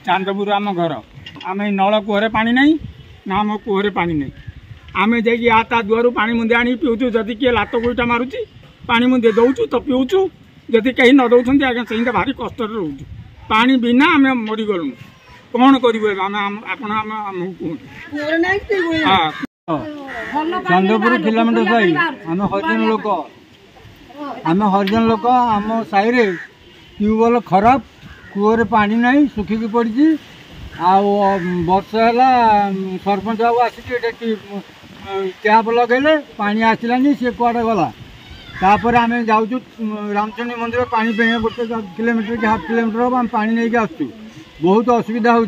चांदपुर आम घर आम नल कूहरे पानी नहीं ना आम कूहरे पानी नहीं आम जाकि ता दुआर पानी मुंदे आनी पीऊँ जदि किए लात गोईटा मारुची पानी मुंदे दौचु तो पीऊँ जदि कहीं न दौरान आगे से भारी कष्ट रोचु पानी बिना आम मरीगलु कौन करूँ चांदपुर किलोमीटर साई आम हरिजन लोक आम साई ट्यूबवेल खराब कूहरे पानी नहीं सुखिकी पड़ी वर्षा है सरपंच बाबू आसिक टैप लगे पानी आसलानी सी कड़े गला तापर आम जाऊँ रामचंडी मंदिर पानी पे गोटे किलोमीटर कि हाफ किलोमीटर हम आम पानी नहीं आसु बहुत असुविधा हो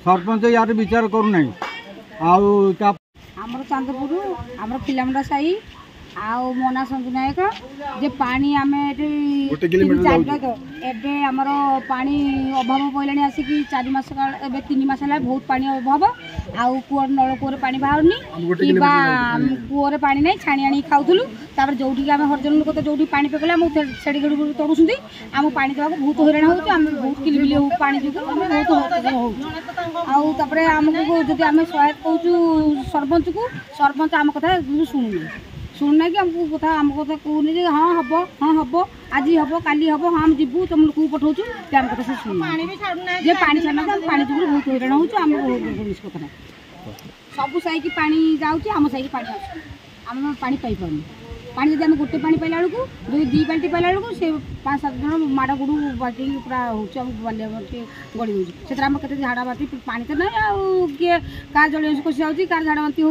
सरपंच यार विचार करूना आमर चांदपुर आमर किलोमीटर साई आउ मोना संजू नायक जे पानी आम एबे आमर पानी अभाव पड़े आसिक 4 मास 3 मास है बहुत पानी अभाव आउ कूअर नल कूअर पानी बाहरनी कि कूअर पानी नहीं छाणी आनी खाऊलु जो हरिजन लोक तो जो पानी पकड़े आम से तड़ुं आम पानी देवा बहुत हईराण हो बहुत किलिबिली हो पानी जो बहुत आमको जब आम सहायता कौचु सरपंच को सरपंच आम कथा शुणुना कि आमको कथा आम कथा कहूनी हाँ हम हाँ हम आज हम काली हम हाँ हम जीवु तुम लोक पठाऊँ आम कथा से शुणु जे पानी छाड़ना पानी जो बहुत हईराण हो कथा सब साइक पानी जाऊँच आम साइक पानी आम पानी पाई पानी पानी जब आम गोटे पानी पाइला बेलू 2 बाल्टी पाइला बेलू से 5-7 जन माड़ गुड़ बाल्टी पूरा हो बालिया गड़ी हो से झाड़ा बाती पानी तो ना किए कार जल कषि जाऊँगी कार झाड़ा बांती हो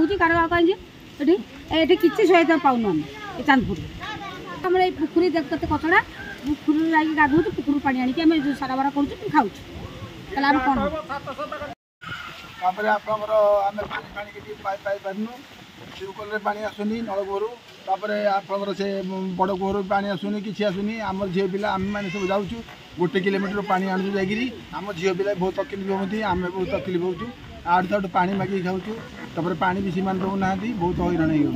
कहीं ये किसी सहायता पाऊन आम चांदपुर आम पुखरी देख कचड़ा पुखरी जाकि गाधो पुखर पानी आम सारा बारा कर खाऊ आम कौन ट्यूबवेल पानी आसुनी नलकूहर आपंकर से बड़ कूहर पानी आसुनी कि आसुनी आम झील पिला आम मैंने सब जाऊँ गोटे किलोमीटर पानी आणु जाकि आम झील पिला बहुत तकलीफ होती आम बहुत तकलीफ होचु आठ पानी मागिक खाऊँ पानी भी सीमान दौना बहुत हईराण हो।